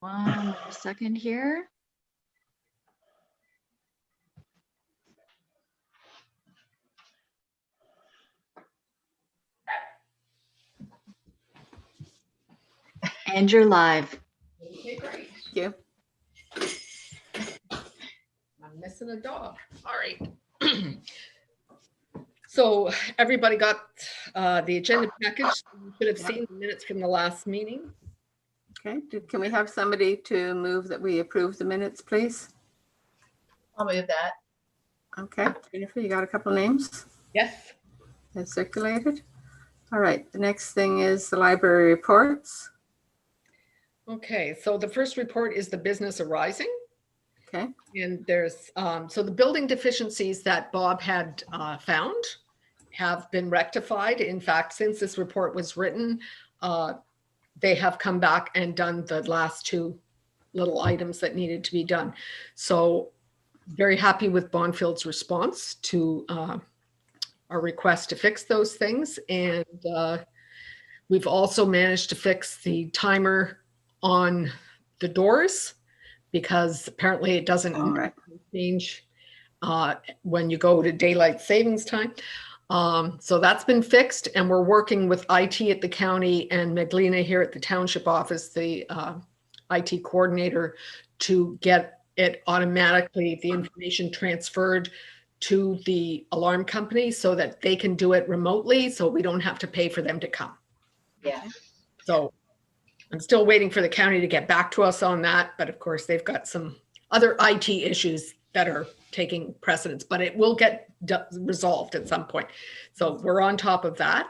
1 second here. And you're live. Okay, great. Thank you. I'm missing a dog. All right. So everybody got the agenda package. You should have seen the minutes from the last meeting. Okay, can we have somebody to move that we approve the minutes, please? I'll move that. Okay, Jennifer, you got a couple names Yes. that circulated? All right, the next thing is the library reports. Okay, so the first report is the business arising. Okay, And there's, so the building deficiencies that Bob had found have been rectified. In fact, since this report was written, they have come back and done the last two little items that needed to be done. So very happy with Bonfield's response to our request to fix those things. And we've also managed to fix the timer on the doors, because apparently it doesn't change when you go to daylight savings time. So that's been fixed, and we're working with IT at the county and Meglina here at the township office, the IT coordinator, to get it automatically, the information transferred to the alarm company so that they can do it remotely, so we don't have to pay for them to come. Yeah. So I'm still waiting for the county to get back to us on that, but of course they've got some other IT issues that are taking precedence, but it will get resolved at some point. So we're on top of that.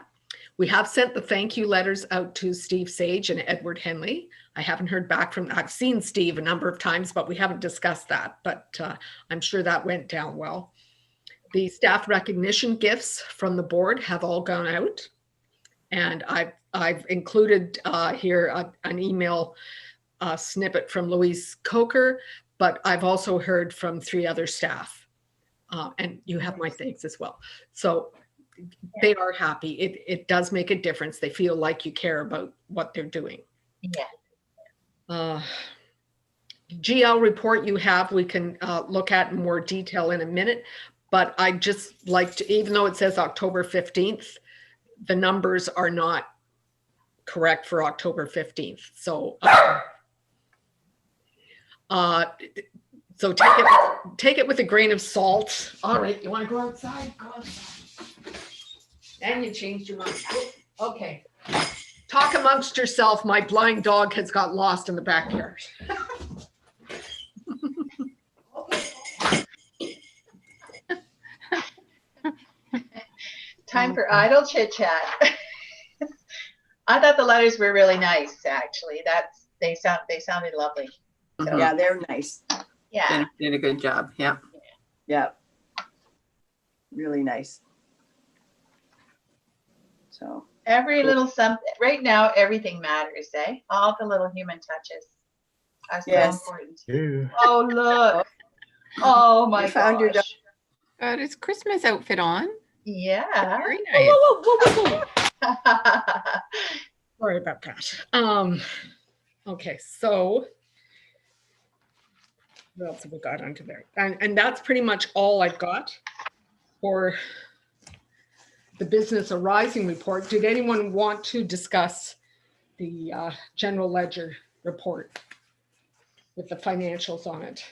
We have sent the thank you letters out to Steve Sage and Edward Henley. I haven't heard back from, I've seen Steve a number of times, but we haven't discussed that, but I'm sure that went down well. The staff recognition gifts from the board have all gone out. And I've included here an email snippet from Louise Coker, but I've also heard from 3 other staff, and you have my thanks as well. So they are happy. It does make a difference. They feel like you care about what they're doing. Yeah. GL report you have, we can look at in more detail in a minute, but I just like to, even though it says October 15th, the numbers are not correct for October 15th. So, so take it with a grain of salt. All right, you want to go outside? Go outside. And you changed your mind. Okay. Talk amongst yourself. My blind dog has got lost in the backyard. Time for idle chit chat. I thought the letters were really nice, actually. They sounded lovely. So, Yeah, they're nice. yeah. Jennifer did a good job. Yeah. Yeah. Really nice. So. Every Cool. little something. Right now, everything matters, eh? All the little human touches are so Yes. important. Yeah. Oh, look. Oh, my You found your gosh. Got his Christmas outfit on. Yeah. Very nice. Whoa, whoa, whoa, whoa. Sorry about that. Okay, so what else have we got onto there? And that's pretty much all I've got for the business arising report. Did anyone want to discuss the general ledger report with the financials on it?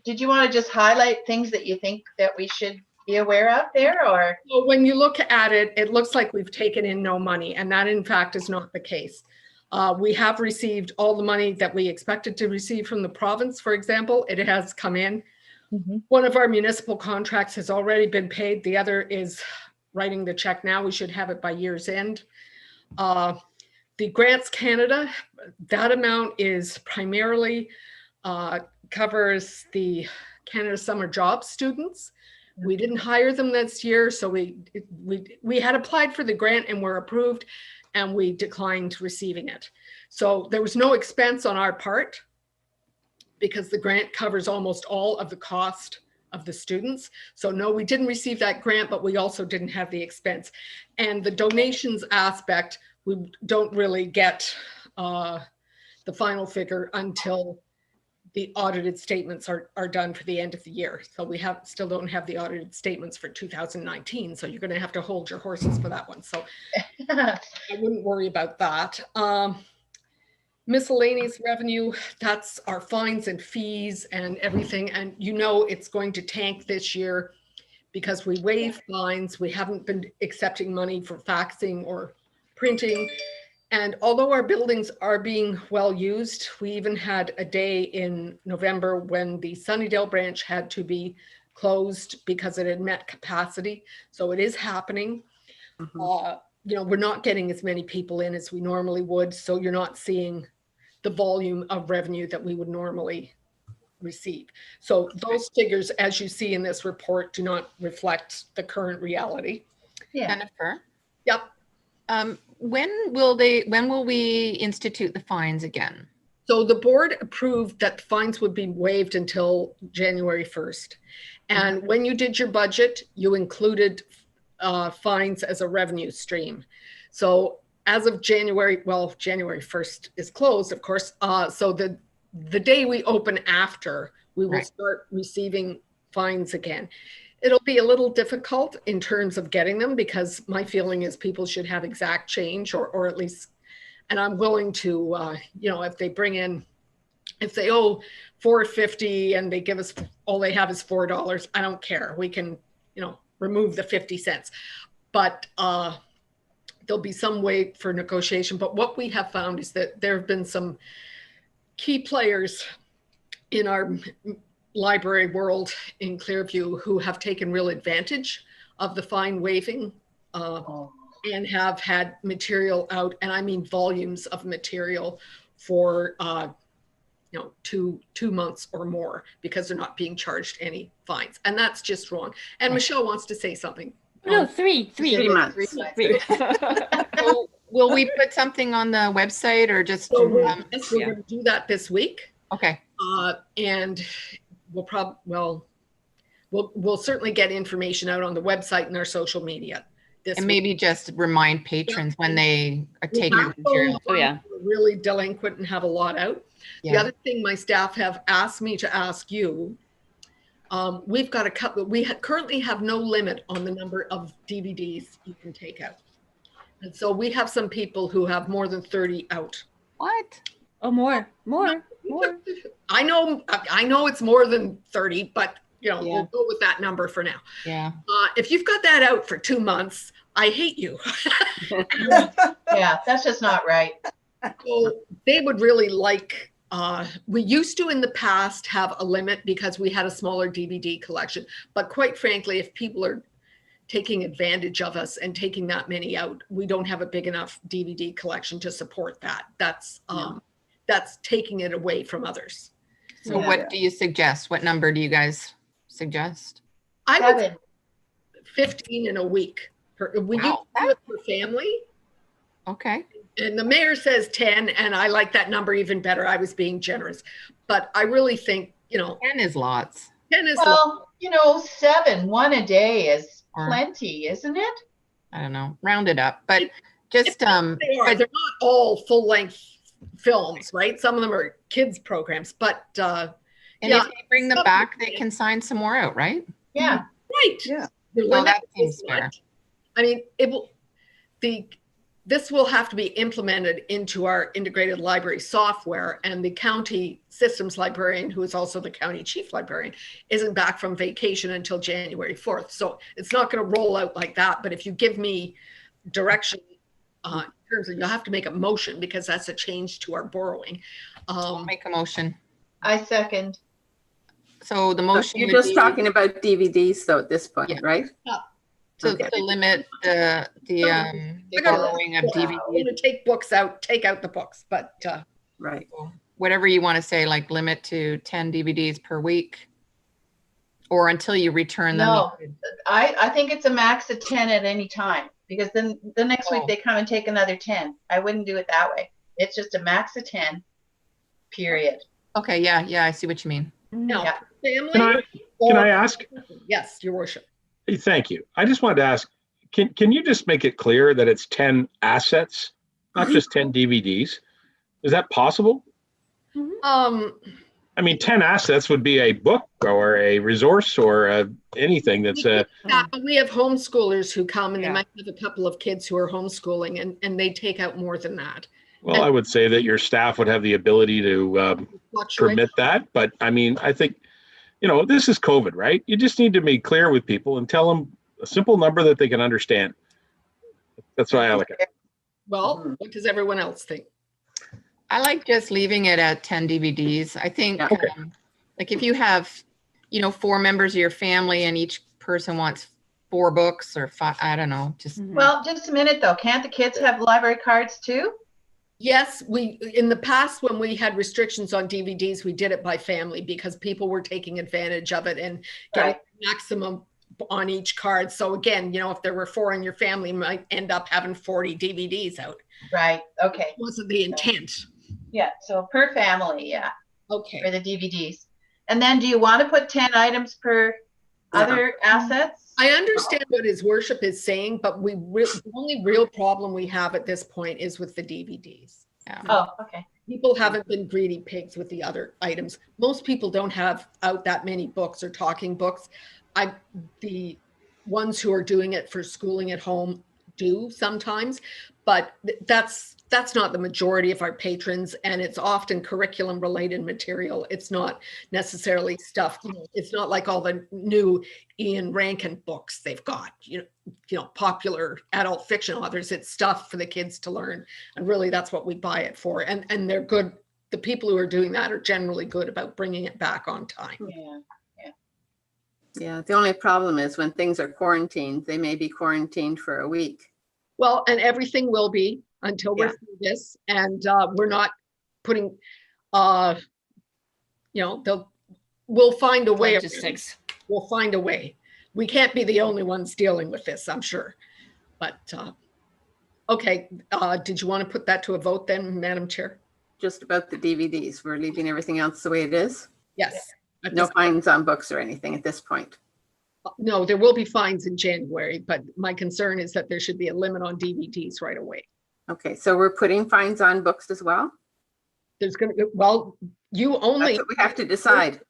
Did you want to just highlight things that you think that we should be aware of there, or? Well, when you look at it, it looks like we've taken in no money, and that in fact is not the case. We have received all the money that we expected to receive from the province, for example. It has come in. Mhm. One of our municipal contracts has already been paid. The other is writing the check now. We should have it by year's end. The Grants Canada, that amount is primarily covers the Canada Summer Jobs students. We didn't hire them this year, so we had applied for the grant and were approved, and we declined receiving it. So there was no expense on our part because the grant covers almost all of the cost of the students. So no, we didn't receive that grant, but we also didn't have the expense. And the donations aspect, we don't really get the final figure until the audited statements are done for the end of the year. So we still don't have the audited statements for 2019. So you're going to have to hold your horses for that one. So I wouldn't worry about that. Miscellaneous revenue, that's our fines and fees and everything. And you know it's going to tank this year because we waive fines. We haven't been accepting money for faxing or printing. And although our buildings are being well used, we even had a day in November when the Sunnydale branch had to be closed because it had met capacity. So it is happening. You know, we're not getting as many people in as we normally would. So you're not seeing the volume of revenue that we would normally receive. So those figures, as you see in this report, do not reflect the current reality. Yeah. Jennifer, Yep. when will we institute the fines again? So the board approved that fines would be waived until January 1st. And when you did your budget, you included fines as a revenue stream. So as of January 1st is closed, of course. So the day we open after, we will start receiving fines again. It'll be a little difficult in terms of getting them because my feeling is people should have exact change or at least, and I'm willing to, you know, if they owe $4.50 and they give us, all they have is $4, I don't care. We can, you know, remove the 50 cents. But there'll be some way for negotiation. But what we have found is that there have been some key players in our library world in Clearview who have taken real advantage of the fine waiving and have had material out, and I mean volumes of material for you know, two months or more because they're not being charged any fines. And that's just wrong. And Michelle wants to say something. No, three. 3 months. Three. So will we put something on the website or just? So we're going to do that this week. Okay. And we'll certainly get information out on the website and our social media. And maybe just remind patrons when they are taking the material. Oh, yeah. Really delinquent and have a lot out. The Yeah. other thing my staff have asked me to ask you, we've got a couple, currently have no limit on the number of DVDs you can take out. And so we have some people who have more than 30 out. What? Oh, more. I know it's more than 30, but you know, Yeah. we'll go with that number for now. Yeah. If you've got that out for 2 months, I hate you. Yeah, that's just not right. So they would really like, we used to in the past have a limit because we had a smaller DVD collection. But quite frankly, if people are taking advantage of us and taking that many out, we don't have a big enough DVD collection to support that. That's taking it away from others. So Yeah. what do you suggest? What number do you guys suggest? I would 7. 15 in a week. We Wow, do it per family. Okay. And the mayor says 10, and I like that number even better. I was being generous. But I really think, you know, 10 is lots. 10 is Well, you know, 7, 1 a day is Or- plenty, isn't it? I don't know, round it up, but just, they are. They're not all full-length films, right? Some of them are kids programs, but and yeah. if they bring them back, they can sign some more out, right? Yeah. right. Yeah. The Well, limit that seems is fair. what? I mean, this will have to be implemented into our integrated library software, and the county systems librarian, who is also the county chief librarian, isn't back from vacation until January 4th. So it's not going to roll out like that. But if you give me direction in terms of, you'll have to make a motion because that's a change to our borrowing. I'll make a motion. I second. So the motion You're would just be talking about DVDs though at this point, Yeah. right? to okay. to limit the I got borrowing of I'm DVDs, going to take books out, take out the books, but Right. whatever you want to say, like limit to 10 DVDs per week, or until you return them. No. I think it's a max of 10 at any time, because then the next week Oh. they come and take another 10. I wouldn't do it that way. It's just a max of 10, period. Okay, yeah, I see what you mean. no, Yeah. family, Can Or- I ask? Yes, your worship. Thank you. I just wanted to ask, can you just make it clear that it's 10 assets, not just 10 DVDs? Is that possible? Um, I mean, 10 assets would be a book or a resource or anything that's a, but we have homeschoolers who come and they Yeah. might have a couple of kids who are homeschooling and they take out more than that. well, I would say that your staff would have the ability to Fluctuate. permit that. But I mean, I think, this is COVID, right? You just need to be clear with people and tell them a simple number that they can understand. That's why I like it. Well, what does everyone else think? I like just leaving it at 10 DVDs. I think, Yeah. Okay. like if you have, 4 members of your family and each person wants 4 books or 5, I don't know, just. Well, just a minute though. Can't the kids have library cards too? Yes, in the past, when we had restrictions on DVDs, we did it by family because people were taking advantage of it and getting Right. maximum on each card. So again, if there were 4 in your family, you might end up having 40 DVDs out. Right. Okay. Wasn't the intent. Yeah. So per family, yeah, for Okay. the DVDs. And then do you want to put 10 items per other assets? I understand what his worship is saying, but the only real problem we have at this point is with the DVDs. Yeah. Oh, okay. People haven't been greedy pigs with the other items. Most people don't have out that many books or talking books. The ones who are doing it for schooling at home do sometimes, but that's not the majority of our patrons, and it's often curriculum related material. It's not necessarily stuff, it's not like all the new Ian Rankin books they've got, popular adult fiction authors. It's stuff for the kids to learn, and really that's what we buy it for. And they're good. The people who are doing that are generally good about bringing it back on time. Yeah. Yeah, the only problem is when things are quarantined, they may be quarantined for a week. Well, and everything will be until we're Yeah. through this, and we're not putting, we'll find a way. Logistics. We'll find a way. We can't be the only ones dealing with this, I'm sure. But, okay, did you want to put that to a vote then, Madam Chair? Just about the DVDs, we're leaving everything else the way it is. Yes. At No this- fines on books or anything at this point. No, there will be fines in January, but my concern is that there should be a limit on DVDs right away. Okay, so we're putting fines on books as well? There's going to, well, you only. That's what we have to decide.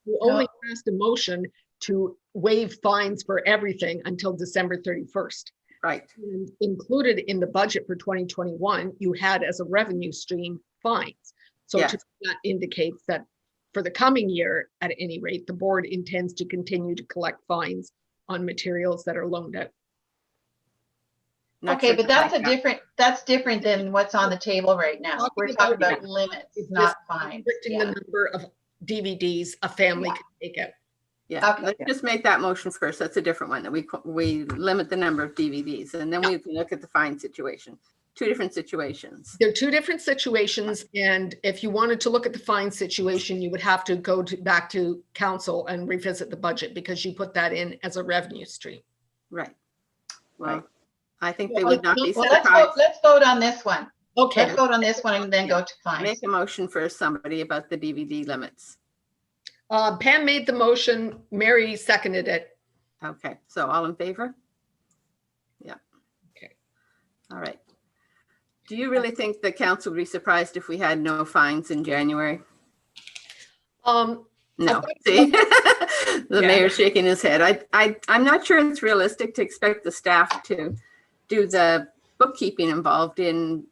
You only passed a motion to waive fines for everything until December 31st. Right, And included in the budget for 2021, you had as a revenue stream fines. So Yes. that indicates that for the coming year, at any rate, the board intends to continue to collect fines on materials that are loaned out. Not Okay, sure but that's like that's different than what's on the table right now. Talking We're talking about- about limits, It's not just fines. Restricting the Yeah. number of DVDs a family Yeah. can take out. Yeah, Okay. let's just make that motion first. That's a different one, that we limit the number of DVDs, and then we can look at the fine situation. 2 different situations. They're 2 different situations, and if you wanted to look at the fine situation, you would have to go back to council and revisit the budget because you put that in as a revenue stream. Right. Well, Right. I think they would not be Well, surprised. let's vote on this one. Okay, Let's vote on this one and then go to fines. Make a motion for somebody about the DVD limits. Pam made the motion, Mary seconded it. Okay, so all in favor? Yeah. Okay. All right. Do you really think the council would be surprised if we had no fines in January? Um, No, Okay. see? The Yeah. mayor's shaking his head. I'm not sure it's realistic to expect the staff to do the bookkeeping involved in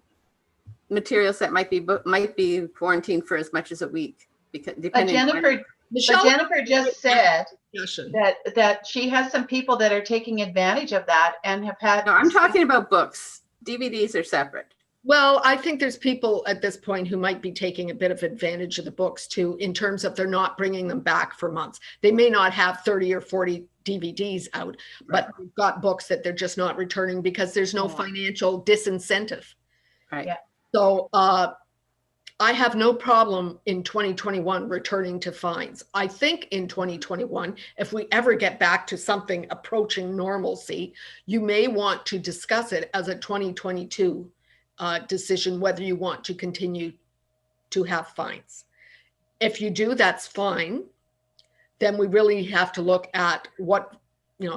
materials that might be quarantined for as much as a week, because But depending on. Jennifer just said discussion. that she has some people that are taking advantage of that and have had. No, I'm talking about books. DVDs are separate. Well, I think there's people at this point who might be taking a bit of advantage of the books too, in terms of they're not bringing them back for months. They may not have 30 or 40 DVDs out, but they've got books that they're just not returning because there's no Yeah. financial disincentive. Right. Yeah. So I have no problem in 2021 returning to fines. I think in 2021, if we ever get back to something approaching normalcy, you may want to discuss it as a 2022 decision, whether you want to continue to have fines. If you do, that's fine. then we really have to look at what,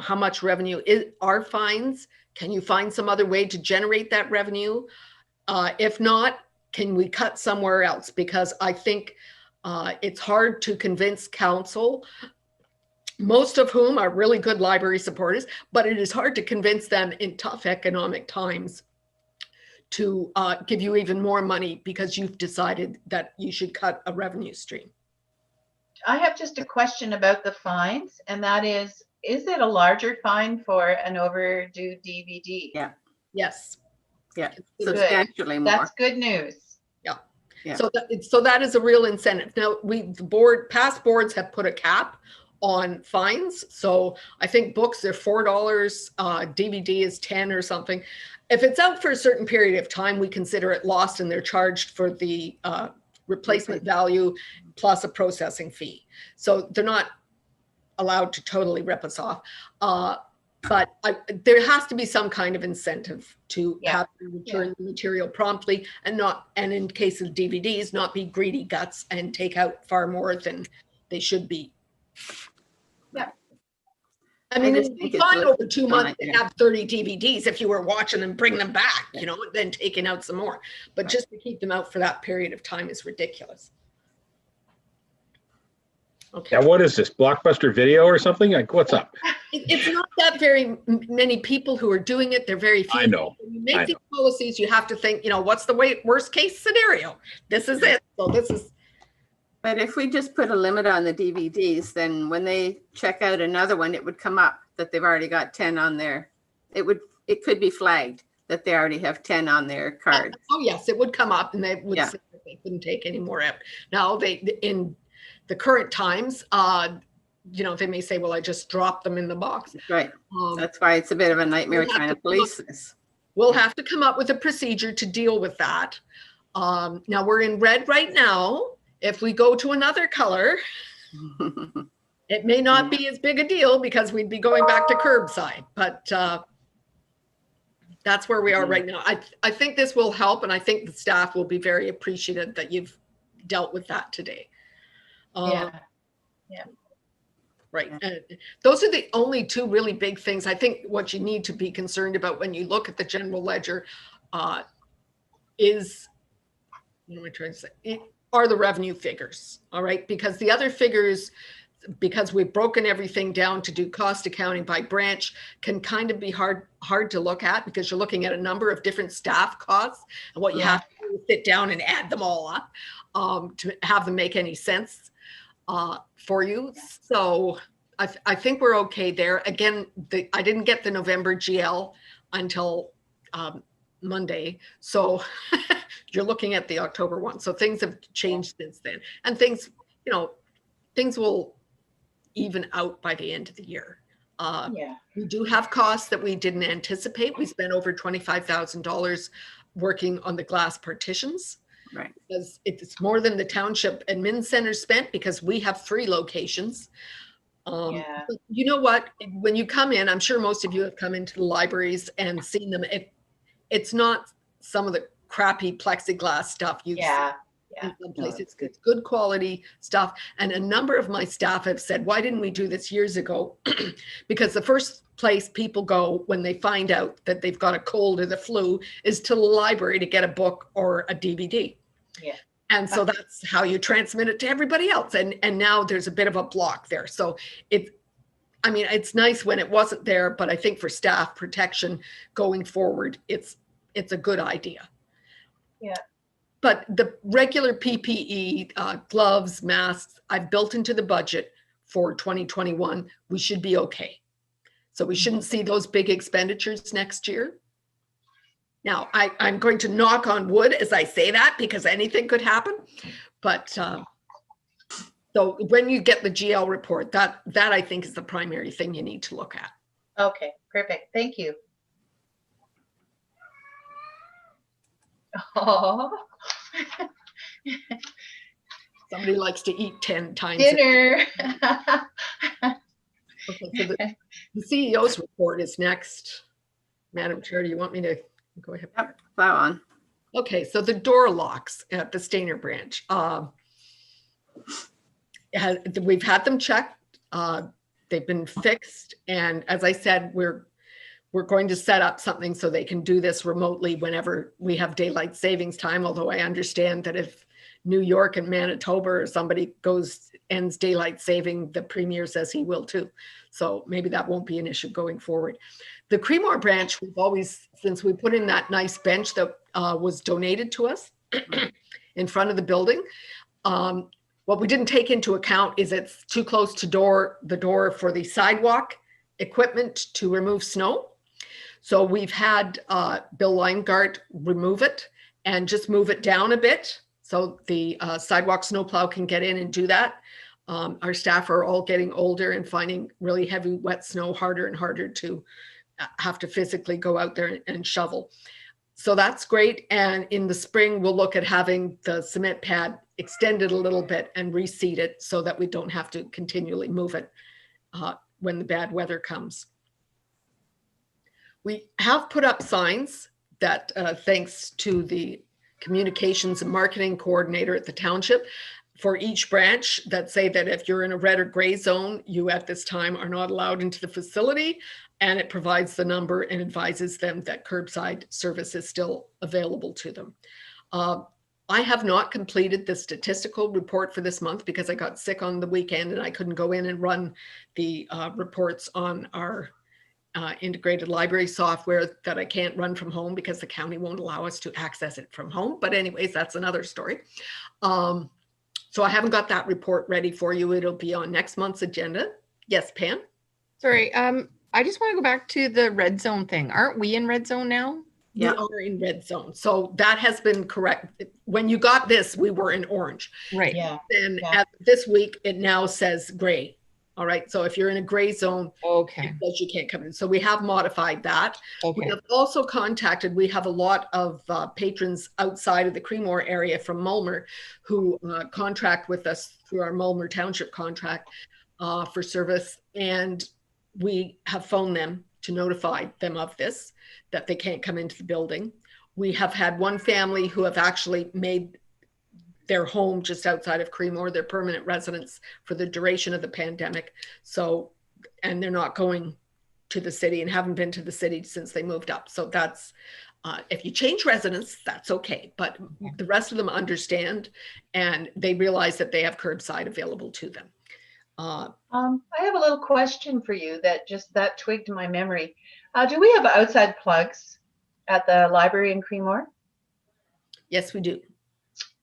how much revenue are fines. Can you find some other way to generate that revenue? If not, can we cut somewhere else? Because I think it's hard to convince council, most of whom are really good library supporters, but it is hard to convince them in tough economic times to give you even more money because you've decided that you should cut a revenue stream. I have just a question about the fines, and that is it a larger fine for an overdue DVD? Yeah. Yes. Yeah, Good. substantially more. That's good news. Yeah. So that is a real incentive. Now, past boards have put a cap on fines. So I think books are $4, DVD is 10 or something. If it's out for a certain period of time, we consider it lost and they're charged for the replacement value plus a processing fee. So they're not allowed to totally rip us off. But there has to be some kind of incentive to have to return the material promptly and in case of DVDs, not be greedy guts and take out far more than they should be. Yeah. I mean, just it'd think be it's fine over 2 fine, months to yeah. have 30 DVDs if you were watching them, bring them back, and then taking out some more. But Right. just to keep them out for that period of time is ridiculous. Okay. Now, what is this, Blockbuster Video or something? Like, what's up? It's not that very many people who are doing it. They're very few. I know. When you make these policies, you have to think, what's the worst case scenario? This is it. So this is. But if we just put a limit on the DVDs, then when they check out another one, it would come up that they've already got 10 on there. It could be flagged that they already have 10 on their card. Oh yes, it would come up and they would Yeah. say that they couldn't take any more out. Now in the current times, they may say, well, I just dropped them in the box. Right. Um, That's why it's a bit of a nightmare We'll have trying to to police this. We'll have to come up with a procedure to deal with that. Now we're in red right now. If we go to another color, it may not be as big a deal because we'd be going back to curbside, but that's where we are right now. I think this will help, and I think the staff will be very appreciative that you've dealt with that today. Right. And those are the only two really big things. I think what you need to be concerned about when you look at the general ledger is, what am I trying to say? Are the revenue figures. All right. Because the other figures, because we've broken everything down to do cost accounting by branch, can kind of be hard to look at because you're looking at a number of different staff costs, and what you have to do is sit down and add them all up to have them make any sense for you. So I think we're okay there. Again, I didn't get the November GL until Monday. So you're looking at the October one. So things have changed since then, and things will even out by the end of the year. We do have costs that we didn't anticipate. We spent over $25,000 working on the glass partitions. Right. Because it's more than the township admin center spent because we have 3 locations. But you know what? When you come in, I'm sure most of you have come into the libraries and seen them. It's not some of the crappy plexiglass stuff you've seen in some places. It's good quality stuff. And a number of my staff have said, why didn't we do this years ago? Because the first place people go when they find out that they've got a cold or the flu is to the library to get a book or a DVD. Yeah. And so that's how you transmit it to everybody else. And now there's a bit of a block there. So it's nice when it wasn't there, but I think for staff protection going forward, it's a good idea. Yeah. But the regular PPE, gloves, masks, I've built into the budget for 2021. We should be okay. So we shouldn't see those big expenditures next year. Now, I'm going to knock on wood as I say that because anything could happen. But so when you get the GL report, that I think is the primary thing you need to look at. Okay, perfect. Thank you. Oh, Somebody likes to eat 10 times. dinner. Okay, so the CEO's report is next. Madam Chair, do you want me to go ahead? Yep, plow on. Okay, so the door locks at the Stainer branch. We've had them checked They've been fixed. And as I said, we're going to set up something so they can do this remotely whenever we have daylight savings time. Although I understand that if New York and Manitoba or somebody ends daylight saving, the premier says he will too. So maybe that won't be an issue going forward. The Creemore branch, we've always, since we put in that nice bench that was donated to us in front of the building, what we didn't take into account is it's too close to the door for the sidewalk equipment to remove snow. So we've had Bill Leingart remove it and just move it down a bit so the sidewalk snowplow can get in and do that. Our staff are all getting older and finding really heavy, wet snow harder and harder to have to physically go out there and shovel. So that's great. And in the spring, we'll look at having the cement pad extended a little bit and reseat it so that we don't have to continually move it when the bad weather comes. We have put up signs that thanks to the communications and marketing coordinator at the township for each branch that say that if you're in a red or gray zone, you at this time are not allowed into the facility. And it provides the number and advises them that curbside service is still available to them. I have not completed the statistical report for this month because I got sick on the weekend and I couldn't go in and run the reports on our integrated library software that I can't run from home because the county won't allow us to access it from home. But anyways, that's another story. So I haven't got that report ready for you. It'll be on next month's agenda. Yes, Pam? Sorry, I just want to go back to the red zone thing. Aren't we in red zone now? Yeah. We are in red zone. So that has been correct. When you got this, we were in orange. Right. Yeah. Then Yeah. this week, it now says gray. All right. So if you're in a gray zone, Okay. it says you can't come in. So we have modified that. We Okay. have also we have a lot of patrons outside of the Creemore area from Mulmer who contract with us through our Mulmer Township contract for service. And we have phoned them to notify them of this, that they can't come into the building. We have had one family who have actually made their home just outside of Creemore, their permanent residence for the duration of the pandemic. So, and they're not going to the city and haven't been to the city since they moved up. So that's, if you change residence, that's okay. But the rest of them understand and they realize that they have curbside available to them. I have a little question for you that twigged my memory. Do we have outside plugs at the library in Creemore? Yes, we do.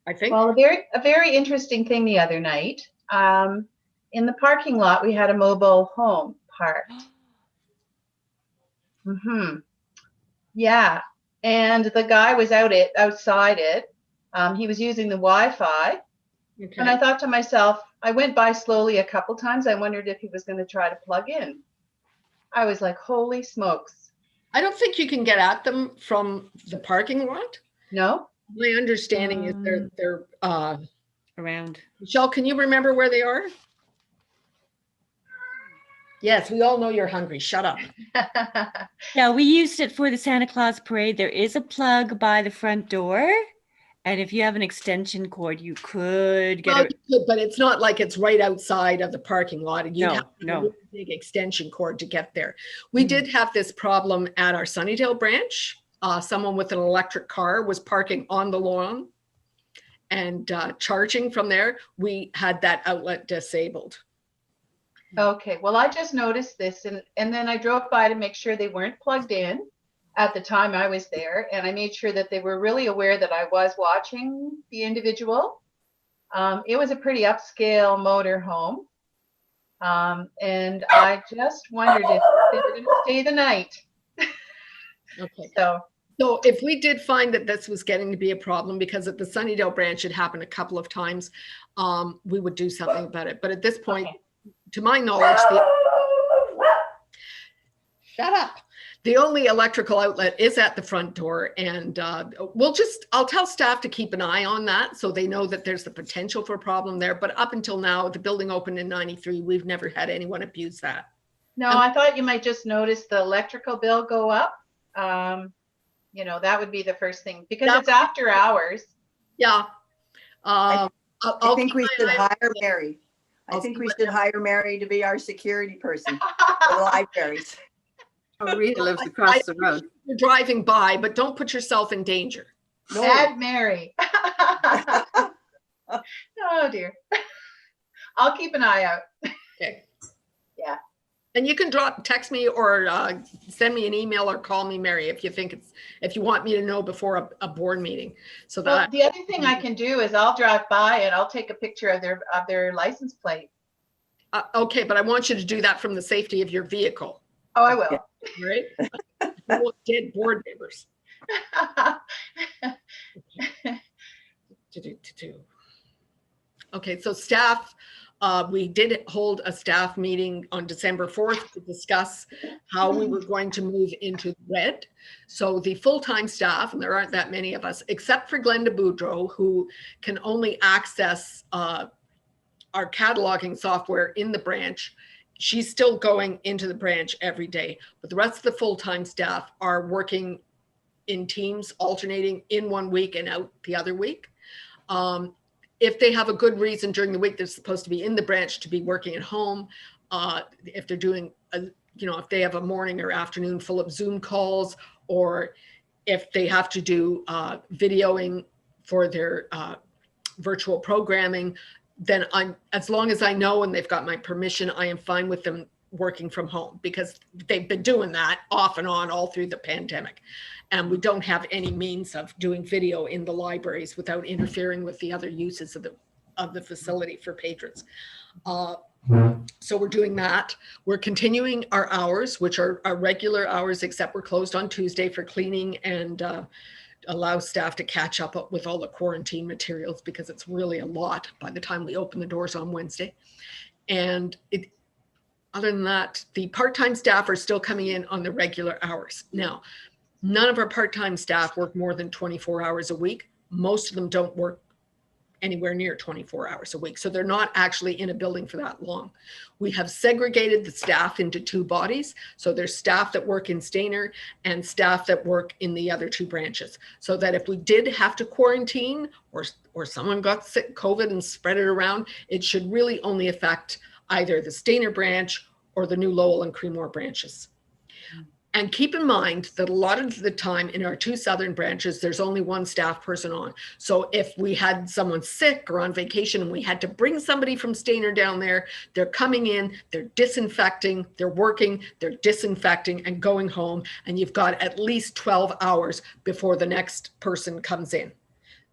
I think. Well, a very interesting thing the other night. In the parking lot, we had a mobile home parked. Yeah, and the guy was outside it. He was using the Wi-Fi, Okay. and I thought to myself, I went by slowly a couple times. I wondered if he was going to try to plug in. I was like, holy smokes! I don't think you can get at them from the parking lot. No. My understanding is they're Around. Michelle, can you remember where they are? Yes, we all know you're hungry. Shut up. Yeah, we used it for the Santa Claus parade. There is a plug by the front door. And if you have an extension cord, you could get Well, it. you could, but it's not like it's right outside of the parking lot. And you'd No, have a no. really big extension cord to get there. We did have this problem at our Sunnydale branch. Someone with an electric car was parking on the lawn and charging from there. We had that outlet disabled. Okay, well, I just noticed this, and then I drove by to make sure they weren't plugged in at the time I was there, and I made sure that they were really aware that I was watching the individual. It was a pretty upscale motor home, and I just wondered if they were going to stay the night. Okay. So, if we did find that this was getting to be a problem, because at the Sunnydale branch it happened a couple of times, we would do something about it. But at this point, okay. to my knowledge, shut up. The only electrical outlet is at the front door, and I'll tell staff to keep an eye on that so they know that there's the potential for a problem there. But up until now, the building opened in '93, we've never had anyone abuse that. No, I thought you might just notice the electrical bill go up. That would be the first thing because it's after hours. Yeah. I think we should hire Mary. I think we should hire Mary to be our security person for the libraries. Oh, Rita lives across the road. You're driving by, but don't put yourself in danger. Add Mary. Oh dear. I'll keep an eye out. Okay. Yeah. And you can text me or send me an email or call me, Mary, if you want me to know before a board meeting. So Well, that the other thing I can do is I'll drive by and I'll take a picture of their license plate. okay, but I want you to do that from the safety of your vehicle, Oh, I will. right? You want dead board members. Okay, so staff, we did hold a staff meeting on December 4th to discuss how we were going to move into red. So the full-time staff, and there aren't that many of us, except for Glenda Boudreau, who can only access our cataloging software in the branch. She's still going into the branch every day, but the rest of the full-time staff are working in teams, alternating in one week and out the other week. If they have a good reason during the week, they're supposed to be in the branch to be working at home. If they're doing, if they have a morning or afternoon full of Zoom calls, or if they have to do videoing for their virtual programming, then as long as I know and they've got my permission, I am fine with them working from home, because they've been doing that off and on all through the pandemic. And we don't have any means of doing video in the libraries without interfering with the other uses of the facility for patrons. So we're doing that. We're continuing our hours, which are our regular hours, except we're closed on Tuesday for cleaning and allow staff to catch up with all the quarantine materials, because it's really a lot by the time we open the doors on Wednesday. And other than that, the part-time staff are still coming in on the regular hours. Now, none of our part-time staff work more than 24 hours a week. Most of them don't work anywhere near 24 hours a week. So they're not actually in a building for that long. We have segregated the staff into two bodies. So there's staff that work in Stainer and staff that work in the other two branches. So that if we did have to quarantine or someone got sick, COVID, and spread it around, it should really only affect either the Stainer branch or the new Lowell and Creemore branches. And keep in mind that a lot of the time in our two southern branches, there's only one staff person on. So if we had someone sick or on vacation and we had to bring somebody from Stainer down there, they're coming in, they're disinfecting, they're working, they're disinfecting and going home. And you've got at least 12 hours before the next person comes in.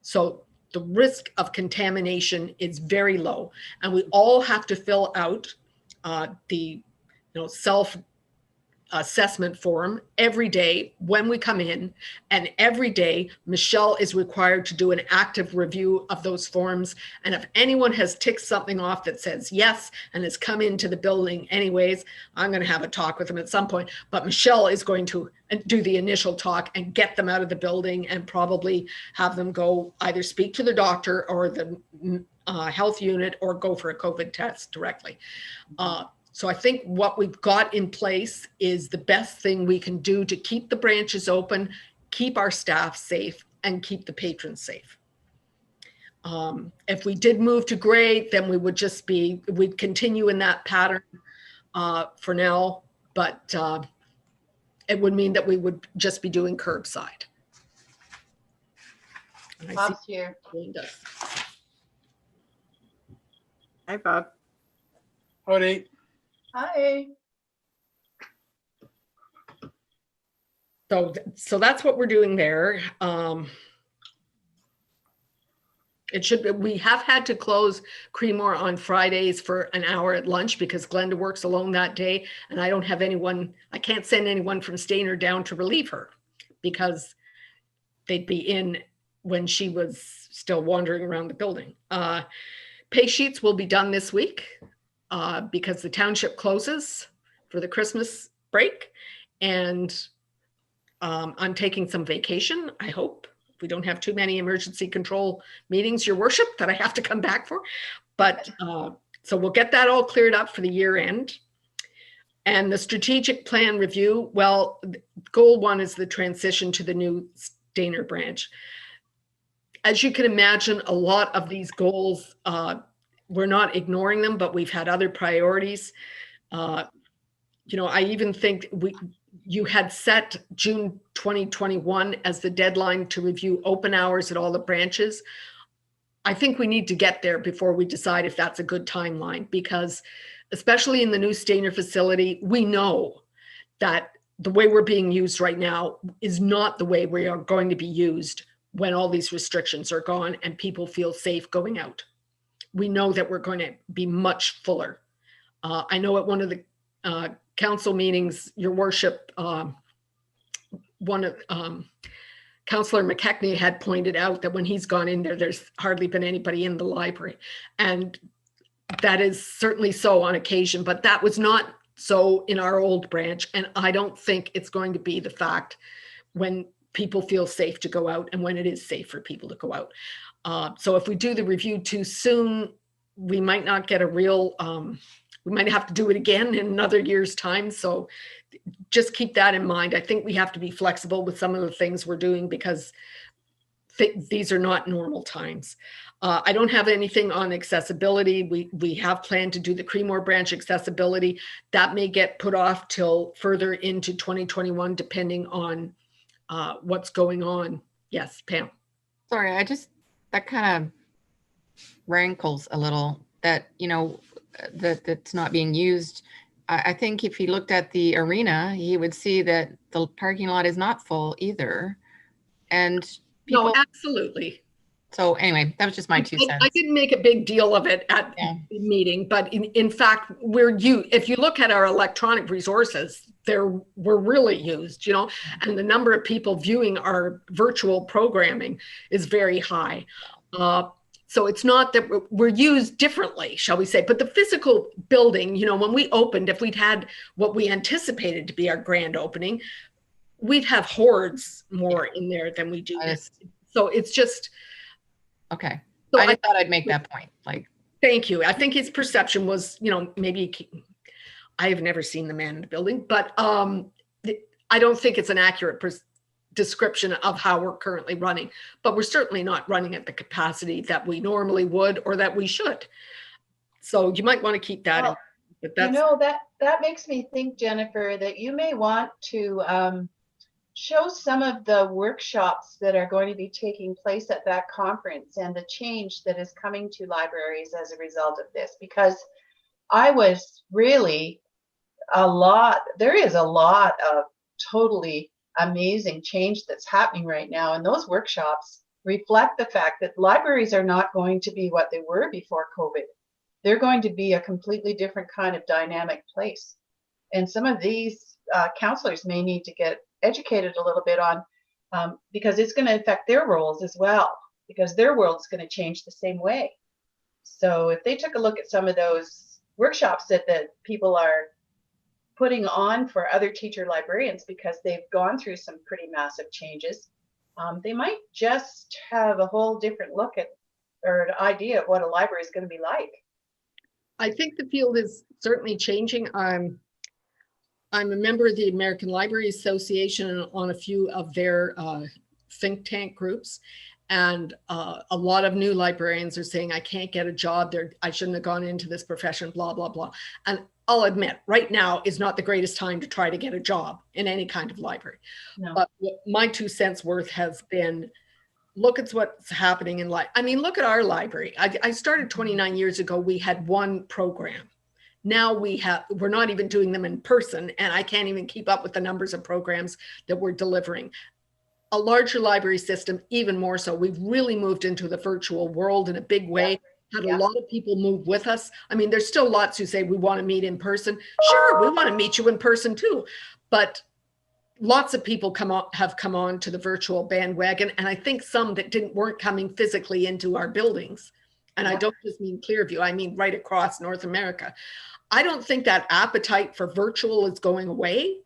So the risk of contamination is very low. And we all have to fill out the self assessment form every day when we come in, and every day Michelle is required to do an active review of those forms. And if anyone has ticked something off that says yes and has come into the building anyways, I'm going to have a talk with them at some point, but Michelle is going to do the initial talk and get them out of the building and probably have them go either speak to the doctor or the health unit or go for a COVID test directly. So I think what we've got in place is the best thing we can do to keep the branches open, keep our staff safe, and keep the patrons safe. If we did move to gray, then we'd continue in that pattern for now, but it would mean that we would just be doing curbside. And I see Bob's here. Linda. Hi, Bob. Howdy. Hi. So that's what we're doing there. We have had to close Creemore on Fridays for an hour at lunch because Glenda works alone that day, and I don't have anyone, I can't send anyone from Stainer down to relieve her because they'd be in when she was still wandering around the building. Pay sheets will be done this week because the township closes for the Christmas break, and I'm taking some vacation, I hope. We don't have too many emergency control meetings, Your Worship, that I have to come back for. But so we'll get that all cleared up for the year end. And the strategic plan review, well, goal one is the transition to the new Stainer branch. As you can imagine, a lot of these goals we're not ignoring them, but we've had other priorities. I even think you had set June 2021 as the deadline to review open hours at all the branches. I think we need to get there before we decide if that's a good timeline, because especially in the new Stainer facility, we know that the way we're being used right now is not the way we are going to be used when all these restrictions are gone and people feel safe going out. We know that we're going to be much fuller. I know at one of the council meetings, your worship, Councillor McKechnie had pointed out that when he's gone in there, there's hardly been anybody in the library. And that is certainly so on occasion, but that was not so in our old branch. And I don't think it's going to be the fact when people feel safe to go out and when it is safe for people to go out. So if we do the review too soon, we might not get a real, we might have to do it again in another year's time. So just keep that in mind. I think we have to be flexible with some of the things we're doing because these are not normal times. I don't have anything on accessibility. We have planned to do the Creemore branch accessibility. That may get put off till further into 2021, depending on what's going on. Yes, Pam. Sorry, that kind of rankles a little that, that's not being used. I think if he looked at the arena, he would see that the parking lot is not full either. And people, No, absolutely. So anyway, that was just my 2 cents. I didn't make a big deal of it at the meeting, but in fact, if you look at our electronic resources, we're really used, and the number of people viewing our virtual programming is very high. So it's not that we're used differently, shall we say, but the physical building, when we opened, if we'd had what we anticipated to be our grand opening, we'd have hordes more in there than we do. So it's just. Okay. So I thought I'd make that point. Thank you. I think his perception was, maybe I have never seen the man in the building, but I don't think it's an accurate description of how we're currently running, but we're certainly not running at the capacity that we normally would or that we should. So you might want to keep that in. But that makes me think, Jennifer, that you may want to show some of the workshops that are going to be taking place at that conference and the change that is coming to libraries as a result of this, because I was really there is a lot of totally amazing change that's happening right now. And those workshops reflect the fact that libraries are not going to be what they were before COVID. They're going to be a completely different kind of dynamic place. And some of these counselors may need to get educated a little bit on, because it's going to affect their roles as well, because their world's going to change the same way. So if they took a look at some of those workshops that people are putting on for other teacher librarians, because they've gone through some pretty massive changes, they might just have a whole different look at or an idea of what a library is going to be like. I think the field is certainly changing. I'm a member of the American Library Association on a few of their think tank groups. And a lot of new librarians are saying, I can't get a job there. I shouldn't have gone into this profession, blah, blah, blah. And I'll admit, right now is not the greatest time to try to get a job in any kind of library. No. But my 2 cents worth has been, look at what's happening in life. I mean, look at our library. I started 29 years ago. We had one program. Now we're not even doing them in person, and I can't even keep up with the numbers of programs that we're delivering. A larger library system, even more so. We've really moved into the virtual world in a big way. Had a lot of people move with us. I mean, there's still lots who say we want to meet in person. Sure, we want to meet you in person too. But lots of people have come on to the virtual bandwagon. And I think some that weren't coming physically into our buildings. And I don't just mean Clearview, I mean right across North America. I don't think that appetite for virtual is going away.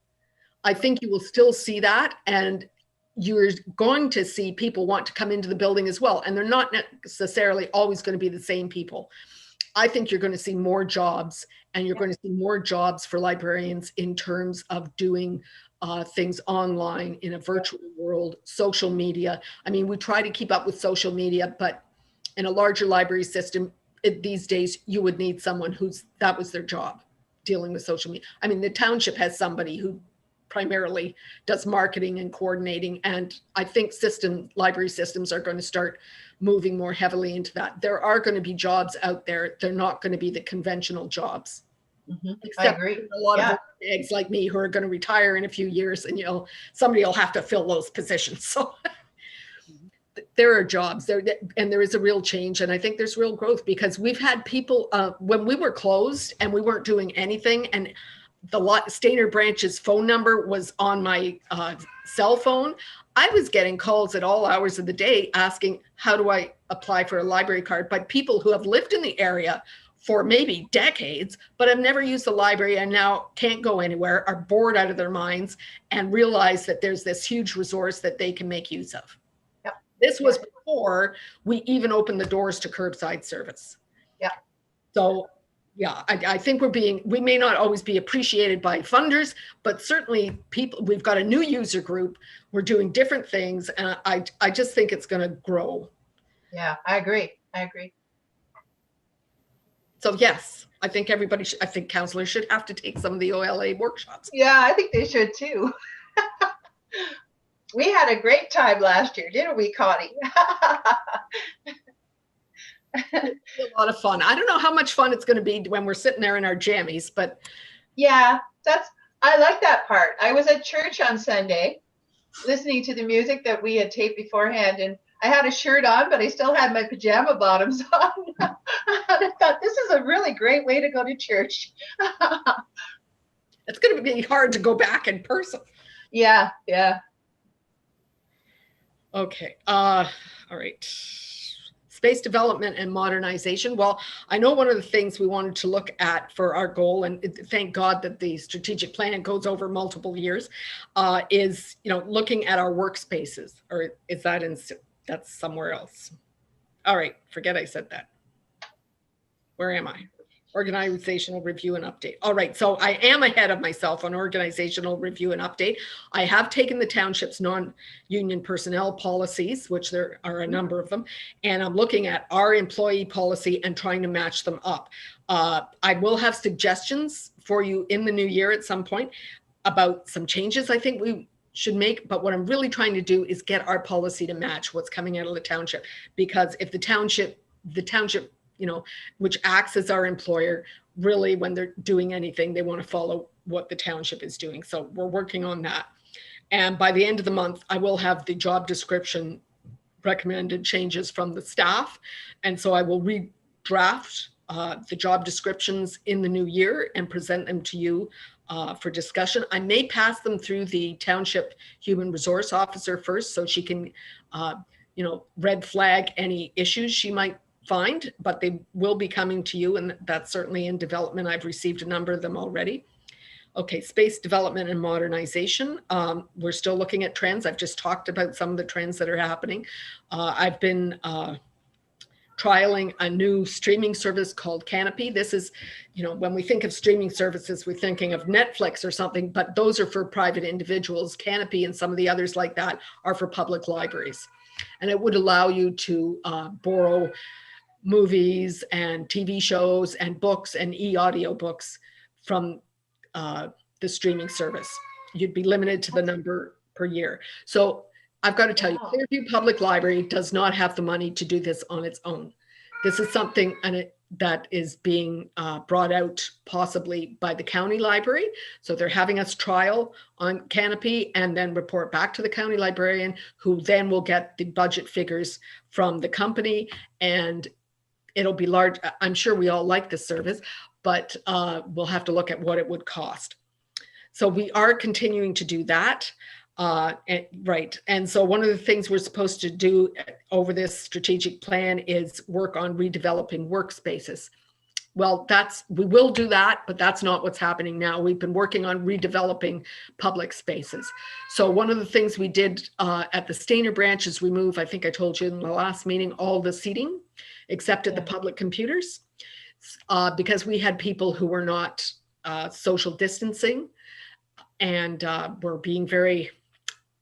I think you will still see that, and you're going to see people want to come into the building as well. And they're not necessarily always going to be the same people. I think you're going to see more jobs, and you're going to see more jobs for librarians in terms of doing things online in a virtual world, social media. I mean, we try to keep up with social media, but in a larger library system, these days you would need someone that was their job, dealing with social media. I mean, the township has somebody who primarily does marketing and coordinating. And I think library systems are going to start moving more heavily into that. There are going to be jobs out there. They're not going to be the conventional jobs. I Except agree. for a lot Yeah. of eggs like me who are going to retire in a few years, and somebody will have to fill those positions. So there are jobs there, and there is a real change. And I think there's real growth because we've had people when we were closed and we weren't doing anything, and the Stainer branch's phone number was on my cell phone. I was getting calls at all hours of the day asking, how do I apply for a library card? By people who have lived in the area for maybe decades, but have never used the library and now can't go anywhere, are bored out of their minds, and realize that there's this huge resource that they can make use of. Yep. This was before we even opened the doors to curbside service. Yeah. So yeah, I think we may not always be appreciated by funders, but certainly we've got a new user group. We're doing different things. And I just think it's going to grow. Yeah, I agree. So yes, I think I think counselors should have to take some of the OLA workshops. Yeah, I think they should too. We had a great time last year, didn't we, Connie? A lot of fun. I don't know how much fun it's going to be when we're sitting there in our jammies, but Yeah, I like that part. I was at church on Sunday listening to the music that we had taped beforehand, and I had a shirt on, but I still had my pajama bottoms on. And I thought, this is a really great way to go to church. it's going to be hard to go back in person. Yeah. Okay. All right. Space development and modernization. Well, I know one of the things we wanted to look at for our goal, and thank God that the strategic plan goes over multiple years, is looking at our workspaces. Or is that that's somewhere else? All right, forget I said that. Where am I? Organizational review and update. All right, so I am ahead of myself on organizational review and update. I have taken the township's non-union personnel policies, which there are a number of them, and I'm looking at our employee policy and trying to match them up. I will have suggestions for you in the new year at some point about some changes I think we should make, but what I'm really trying to do is get our policy to match what's coming out of the township, because if the township which acts as our employer, really when they're doing anything, they want to follow what the township is doing. So we're working on that. And by the end of the month, I will have the job description recommended changes from the staff. And so I will redraft the job descriptions in the new year and present them to you for discussion. I may pass them through the township human resource officer first, so she can, red flag any issues she might find, but they will be coming to you, and that's certainly in development. I've received a number of them already. Okay, space development and modernization. We're still looking at trends. I've just talked about some of the trends that are happening. I've been trialing a new streaming service called Canopy. This is, when we think of streaming services, we're thinking of Netflix or something, but those are for private individuals. Canopy and some of the others like that are for public libraries. And it would allow you to borrow movies and TV shows and books and e-audio books from the streaming service. You'd be limited to the number per year. So I've got to tell you, Clearview Public Library does not have the money to do this on its own. This is something that is being brought out possibly by the county library. So they're having us trial on Canopy and then report back to the county librarian, who then will get the budget figures from the company, and it'll be large. I'm sure we all like this service, but we'll have to look at what it would cost. So we are continuing to do that. Right. And so one of the things we're supposed to do over this strategic plan is work on redeveloping workspaces. Well, we will do that, but that's not what's happening now. We've been working on redeveloping public spaces. So one of the things we did at the Stainer branch is remove, I think I told you in the last meeting, all the seating except at the public computers, because we had people who were not social distancing and were being very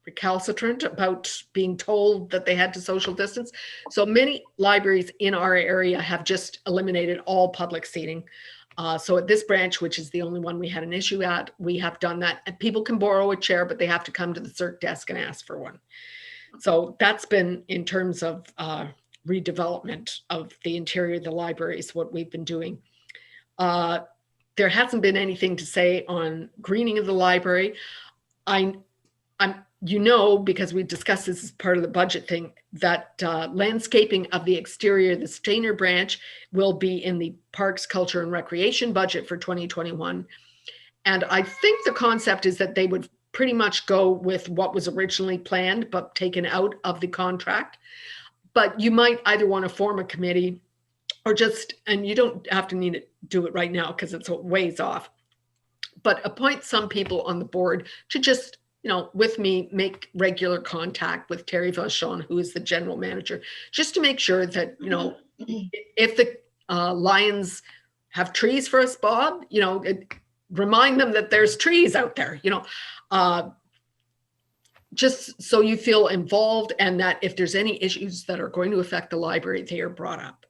recalcitrant about being told that they had to social distance. So many libraries in our area have just eliminated all public seating. So at this branch, which is the only one we had an issue at, we have done that. And people can borrow a chair, but they have to come to the CERT desk and ask for one. So that's been, in terms of redevelopment of the interior of the libraries, what we've been doing. There hasn't been anything to say on greening of the library. Because we discussed this as part of the budget thing, that landscaping of the exterior, the Stainer branch, will be in the Parks, Culture, and Recreation budget for 2021. And I think the concept is that they would pretty much go with what was originally planned, but taken out of the contract. But you might either want to form a committee or just, and you don't have to need to do it right now because it's a ways off, but appoint some people on the board to just, with me, make regular contact with Terry Vachon, who is the general manager, just to make sure that, if the Lions have trees for us, Bob, remind them that there's trees out there, just so you feel involved, and that if there's any issues that are going to affect the library, they are brought up.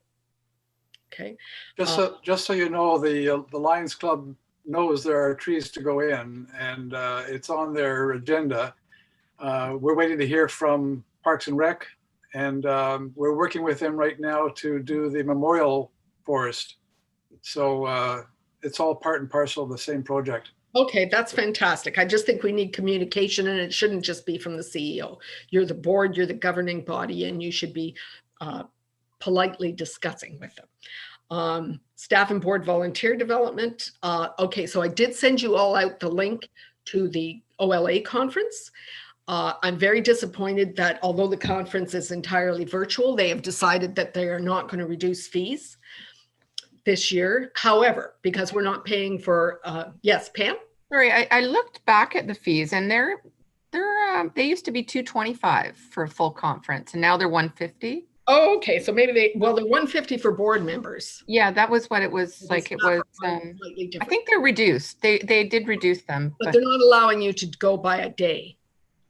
Okay. Just so you know, the Lions Club knows there are trees to go in, and it's on their agenda. We're waiting to hear from Parks and Rec, and we're working with them right now to do the memorial forest. So it's all part and parcel of the same project. Okay, that's fantastic. I just think we need communication, and it shouldn't just be from the CEO. You're the board, you're the governing body, and you should be politely discussing with them. Staff and board volunteer development. Okay, so I did send you all out the link to the OLA conference. I'm very disappointed that although the conference is entirely virtual, they have decided that they are not going to reduce fees this year. However, because we're not paying for, yes, Pam? Sorry, I looked back at the fees, and they used to be $225 for a full conference, and now they're $150. Oh, okay. So maybe they're $150 for board members. Yeah, that was what it was like. It was, slightly different. I think they're reduced. They did reduce them. But they're not allowing you to go by a day,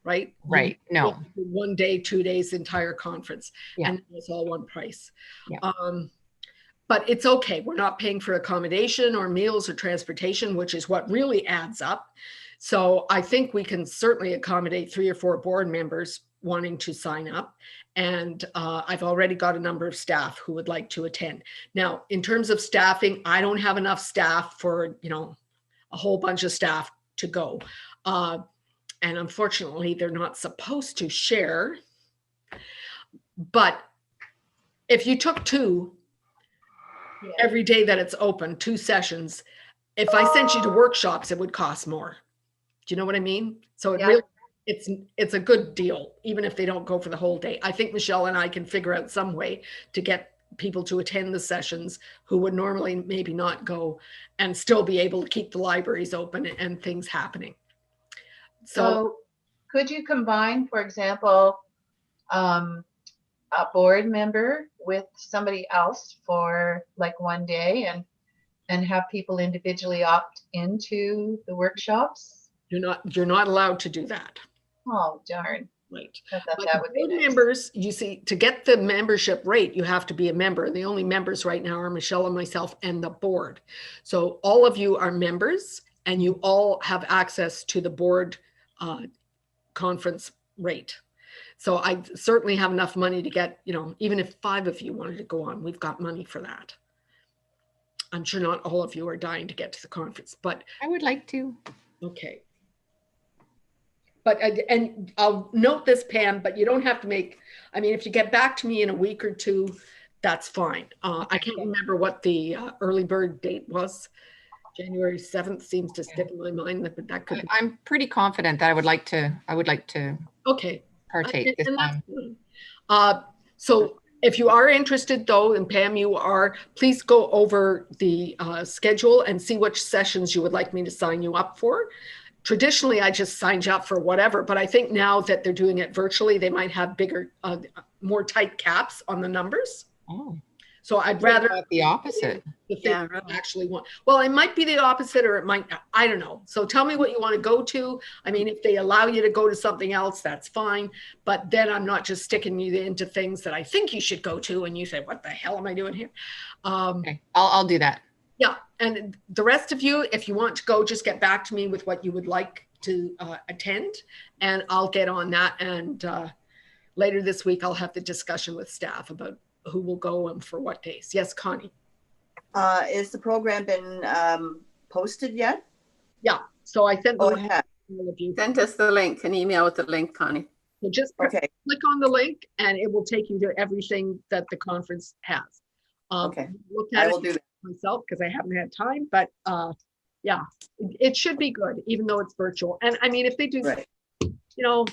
right? Right, no. 1 day, 2 days, entire conference. Yeah. And it's all one price. Yeah. But it's okay. We're not paying for accommodation or meals or transportation, which is what really adds up. So I think we can certainly accommodate 3 or 4 board members wanting to sign up. And I've already got a number of staff who would like to attend. Now, in terms of staffing, I don't have enough staff for, a whole bunch of staff to go. And unfortunately, they're not supposed to share. But if you took 2 every day that it's open, 2 sessions, if I sent you to workshops, it would cost more. Do you know what I mean? So it really, it's a good deal, even if they don't go for the whole day. I think Michelle and I can figure out some way to get people to attend the sessions who would normally maybe not go, and still be able to keep the libraries open and things happening. So could you combine, for example, a board member with somebody else for like 1 day and have people individually opt into the workshops? You're not allowed to do that. Oh, darn. Right. I thought But that would be board nice. members, you see, to get the membership rate, you have to be a member. The only members right now are Michelle and myself and the board. So all of you are members, and you all have access to the board conference rate. So I certainly have enough money to get, even if 5 of you wanted to go on, we've got money for that. I'm sure not all of you are dying to get to the conference, but I would like to. okay. But, and I'll note this, Pam, but you don't have to if you get back to me in a week or 2, that's fine. I can't remember what the early bird date was. January 7th seems to stick in my mind, but that could be. I'm pretty confident that I would like to Okay. partake this time. So if you are interested though, and Pam, you are, please go over the schedule and see which sessions you would like me to sign you up for. Traditionally, I just signed you up for whatever, but I think now that they're doing it virtually, they might have bigger, more tight caps on the numbers. Oh. So I'd What rather about the opposite? the thing Yeah, you really. actually want. Well, it might be the opposite, or it might, I don't know. So tell me what you want to go to. I mean, if they allow you to go to something else, that's fine. But then I'm not just sticking you into things that I think you should go to, and you say, what the hell am I doing here? Okay, I'll do that. Yeah, and the rest of you, if you want to go, just get back to me with what you would like to attend, and I'll get on that. And later this week, I'll have the discussion with staff about who will go and for what days. Yes, Connie. Is the program been posted yet? Yeah, so I sent the Oh, link it has. to all of you. Send us the link, an email with the link, Connie. So just Okay, click on the link, and it will take you to everything that the conference has. okay. Looked I at will it do that. myself because I haven't had time, but yeah, it should be good, even though it's virtual. And I mean, if they do, Right. you know,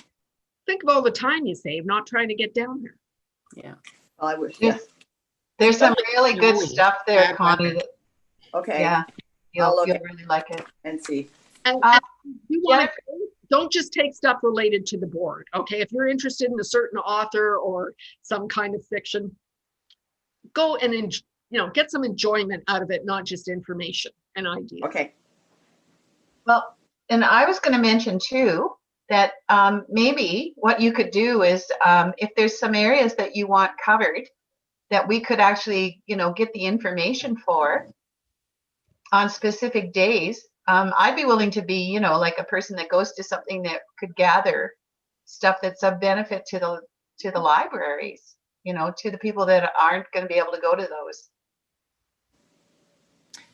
think of all the time you save not trying to get down there. Yeah. Well, I wish, yeah. There's some really good Snowy, stuff there, bad Connie. weather. That, Okay, yeah, I'll look you'll at really like it. and see. And you want to, don't just take stuff related to the board. Okay, if you're interested in a certain author or some kind of fiction, go and get some enjoyment out of it, not just information and ideas. Okay, Well, and I was going to mention too that maybe what you could do is if there's some areas that you want covered that we could actually, get the information for on specific days. I'd be willing to be, like a person that goes to something that could gather stuff that's of benefit to the libraries, to the people that aren't going to be able to go to those.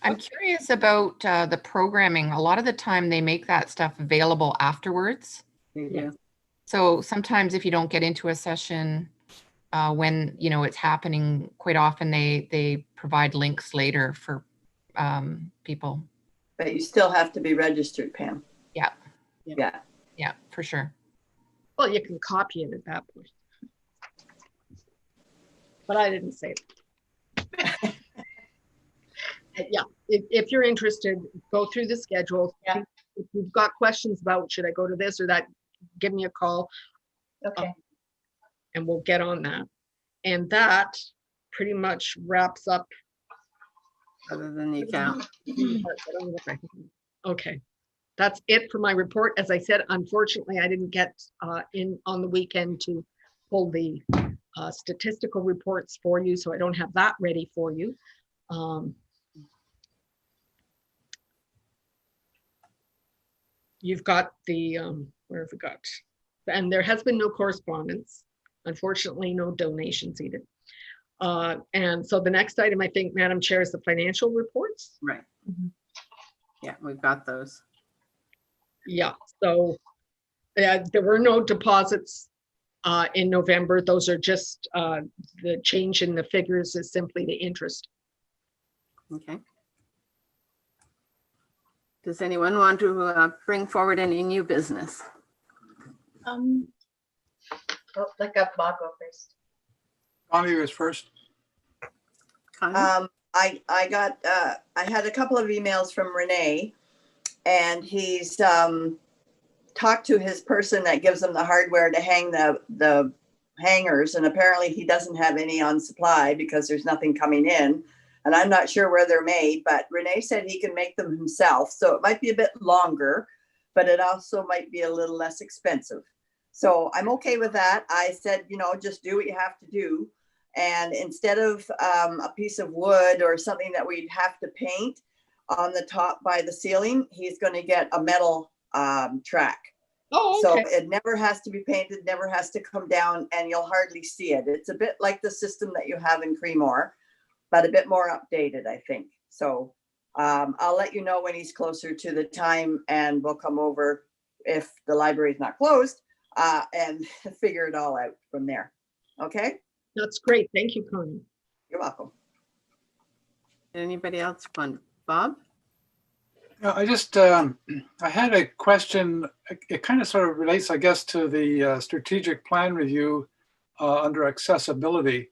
I'm curious about the programming. A lot of the time they make that stuff available afterwards. They Yeah. do. So sometimes if you don't get into a session when, it's happening, quite often they provide links later for people. but you still have to be registered, Pam. Yeah. Yeah, Yeah, for sure. Well, you can copy it at that point. But I didn't say that. Yeah, if you're interested, go through the schedule. Yeah. If you've got questions about should I go to this or that, give me a call Okay. and we'll get on that. And that pretty much wraps up. Other than the account. Okay, that's it for my report. As I said, unfortunately, I didn't get in on the weekend to pull the statistical reports for you, so I don't have that ready for you. You've got the, where have we got? And there has been no correspondence. Unfortunately, no donations either. And so the next item, I think, Madam Chair, is the financial reports. Right. Yeah, we've got those. Yeah, so there were no deposits in November. Those are just the change in the figures is simply the interest. Okay. Does anyone want to bring forward any new business? Let Bob go first. Connie was first. Connie? I got, I had a couple of emails from Renee, and he's talked to his person that gives him the hardware to hang the hangers, and apparently he doesn't have any on supply because there's nothing coming in, and I'm not sure where they're made, but Renee said he can make them himself, so it might be a bit longer, but it also might be a little less expensive. So I'm okay with that. I said, just do what you have to do. And instead of a piece of wood or something that we'd have to paint on the top by the ceiling, he's going to get a metal track. Oh, So okay. it never has to be painted, never has to come down, and you'll hardly see it. It's a bit like the system that you have in Creemore, but a bit more updated, I think. So I'll let you know when he's closer to the time, and we'll come over if the library is not closed and figure it all out from there. Okay? That's great. Thank you, Connie. You're welcome. Anybody else want? Bob? Yeah, I had a question. It kind of sort of relates, I guess, to the strategic plan review under accessibility.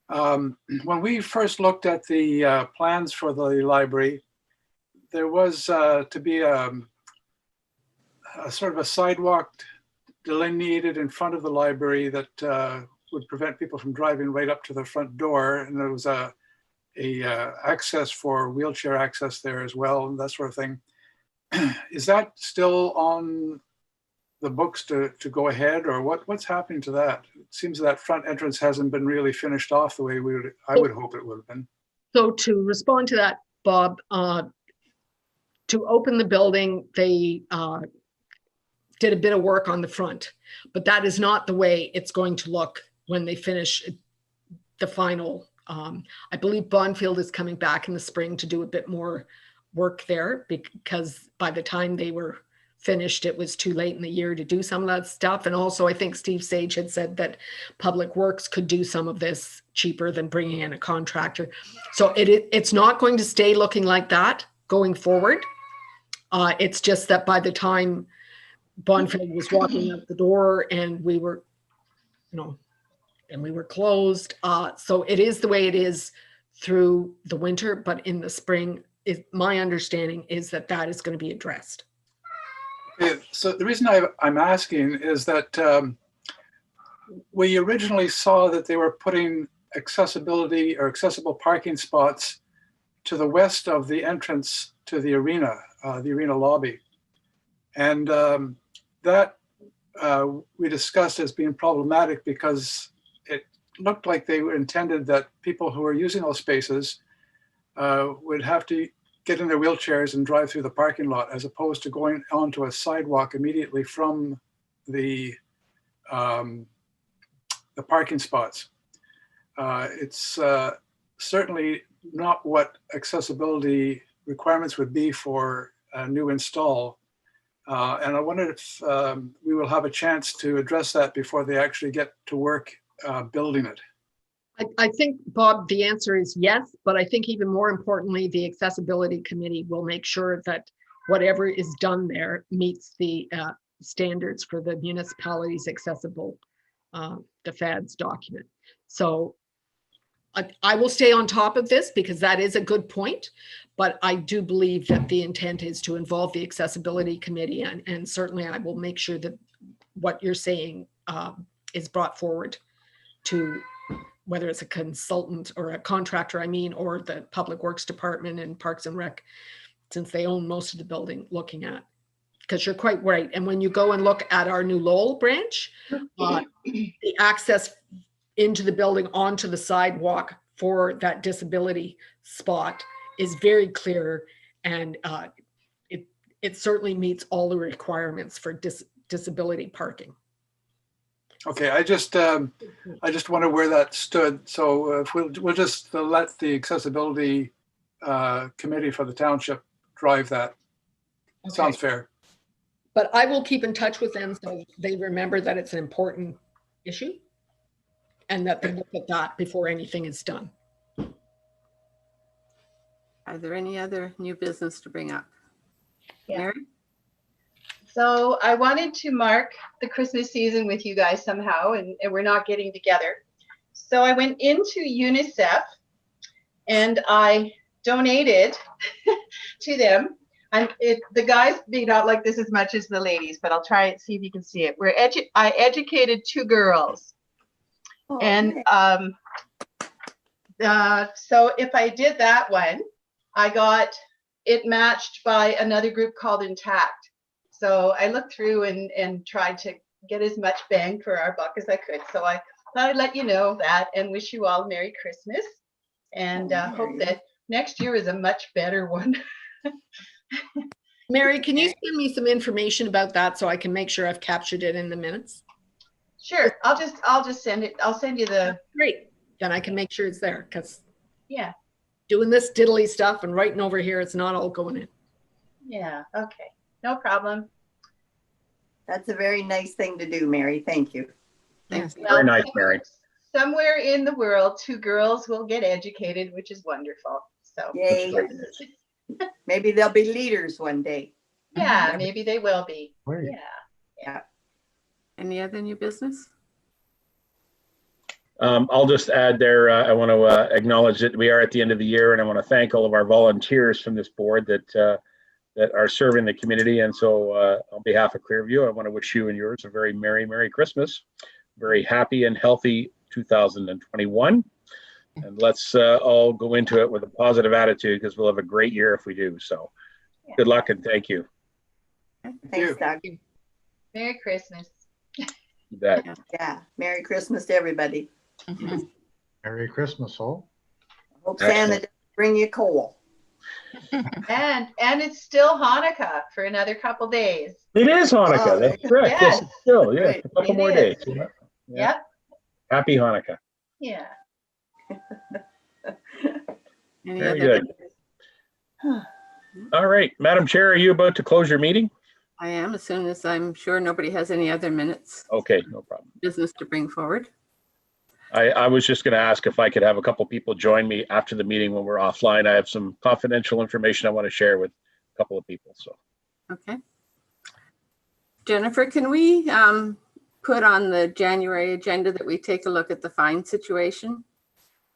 When we first looked at the plans for the library, there was to be a sort of a sidewalk delineated in front of the library that would prevent people from driving right up to the front door. And there was a access for wheelchair access there as well, and that sort of thing. Is that still on the books to go ahead, or what's happening to that? It seems that front entrance hasn't been really finished off the way I would hope it would have been. So to respond to that, Bob, to open the building, they did a bit of work on the front, but that is not the way it's going to look when they finish the final. I believe Bonfield is coming back in the spring to do a bit more work there, because by the time they were finished, it was too late in the year to do some of that stuff. And also, I think Steve Sage had said that Public Works could do some of this cheaper than bringing in a contractor. So it's not going to stay looking like that going forward. It's just that by the time Bonfield was walking out the door and we were, and we were closed. So it is the way it is through the winter, but in the spring, my understanding is that that is going to be addressed. Okay, so the reason I'm asking is that we originally saw that they were putting accessibility or accessible parking spots to the west of the entrance to the arena lobby. And that we discussed as being problematic because it looked like they were intended that people who are using those spaces would have to get in their wheelchairs and drive through the parking lot, as opposed to going onto a sidewalk immediately from the parking spots. It's certainly not what accessibility requirements would be for a new install. And I wondered if we will have a chance to address that before they actually get to work building it. I think, Bob, the answer is yes, but I think even more importantly, the accessibility committee will make sure that whatever is done there meets the standards for the municipality's accessible DFADS document. So I will stay on top of this because that is a good point, but I do believe that the intent is to involve the accessibility committee, and certainly I will make sure that what you're saying is brought forward to whether it's a consultant or a contractor, or the Public Works Department and Parks and Rec, since they own most of the building, looking at. Because you're quite right. And when you go and look at our new Lowell branch, the access into the building onto the sidewalk for that disability spot is very clear. And it certainly meets all the requirements for disability parking. Okay, I just wonder where that stood. So if we'll just let the accessibility committee for the township drive that. Okay. Sounds fair. But I will keep in touch with them so they remember that it's an important issue and that they look at that before anything is done. Are there any other new business to bring up? Yeah. Mary? So I wanted to mark the Christmas season with you guys somehow, and we're not getting together. So I went into UNICEF and I donated to them. The guys may not like this as much as the ladies, but I'll try and see if you can see it. I educated 2 girls. Oh, and so if I did that one, I got it matched by another group called Intact. So I looked through and tried to get as much bang for our buck as I could. So I thought I'd let you know that and wish you all Merry Christmas, and hope that next year is a much better one. Mary, can you send me some information about that so I can make sure I've captured it in the minutes? Sure, I'll just send it. I'll send you the. Great, then I can make sure it's there, because yeah, doing this diddly stuff and writing over here, it's not all going in. Yeah, okay. No problem. That's a very nice thing to do, Mary. Thank you. Thanks. Very nice, Mary. Somewhere in the world, 2 girls will get educated, which is wonderful. So yay. Maybe they'll be leaders one day. Yeah, maybe they will be. Yeah. Any other new business? I'll just add there, I want to acknowledge that we are at the end of the year, and I want to thank all of our volunteers from this board that are serving the community. And so on behalf of Clearview, I want to wish you and yours a very Merry Christmas, very happy and healthy 2021. And let's all go into it with a positive attitude, because we'll have a great year if we do. So good luck and thank you. Thanks, Doug. Merry Christmas. You bet. Yeah. Merry Christmas to everybody. Mhm. Merry Christmas, all. Hope Excellent. Santa doesn't bring you coal. And it's still Hanukkah for another couple days. It is Hanukkah. That's correct. Yes, it's still, yeah, Right. a couple It more is. days. Yeah. Yep. Happy Hanukkah. Yeah. Any Very other- good. All right, Madam Chair, are you about to close your meeting? I am, as soon as I'm sure nobody has any other minutes Okay, no problem. business to bring forward. I was just going to ask if I could have a couple people join me after the meeting when we're offline. I have some confidential information I want to share with a couple of people. So Okay. Jennifer, can we put on the January agenda that we take a look at the fine situation?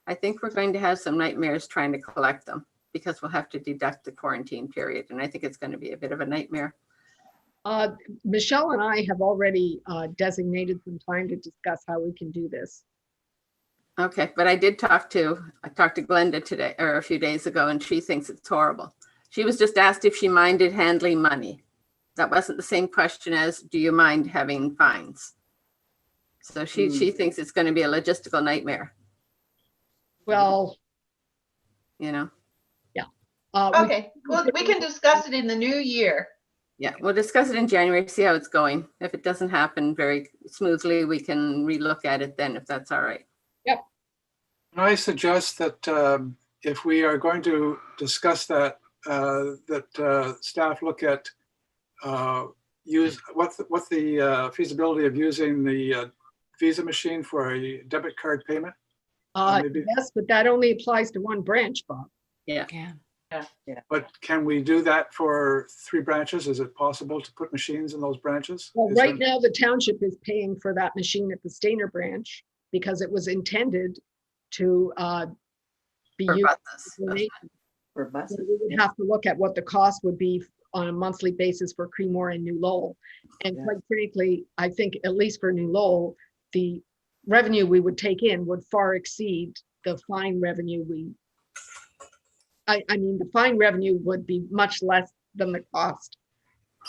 I think we're going to have some nightmares trying to collect them because we'll have to deduct the quarantine period. And I think it's going to be a bit of a nightmare. Michelle and I have already designated some time to discuss how we can do this. Okay, but I talked to Glenda today or a few days ago, and she thinks it's horrible. She was just asked if she minded handling money. That wasn't the same question as, do you mind having fines? So she thinks it's going to be a logistical nightmare, Well, you know? Okay. Well, we can discuss it in the new year. Yeah, we'll discuss it in January, see how it's going. If it doesn't happen very smoothly, we can relook at it then, if that's all right. Can I suggest that if we are going to discuss that, staff look at what's the feasibility of using the Visa machine for a debit card payment? Maybe. yes, but that only applies to one branch, Bob. Yeah. But can we do that for 3 branches? Is it possible to put machines in those branches? Well, Is right there- now, the township is paying for that machine at the Stainer branch because it was intended to be For used. buses. for donation. For So buses. we would have to look at what the cost would be on a monthly basis for Creemore and New Lowell. And Yeah. quite frankly, I think at least for New Lowell, the revenue we would take in would far exceed the fine revenue I mean, the fine revenue would be much less than the cost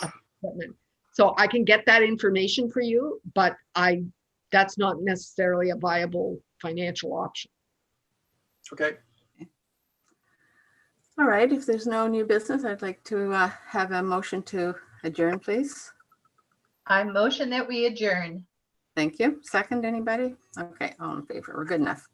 of equipment. So I can get that information for you, but that's not necessarily a viable financial option. Okay, All right, if there's no new business, I'd like to have a motion to adjourn, please. I motion that we adjourn. Thank you. Second, anybody? Okay, all in favor. We're good enough.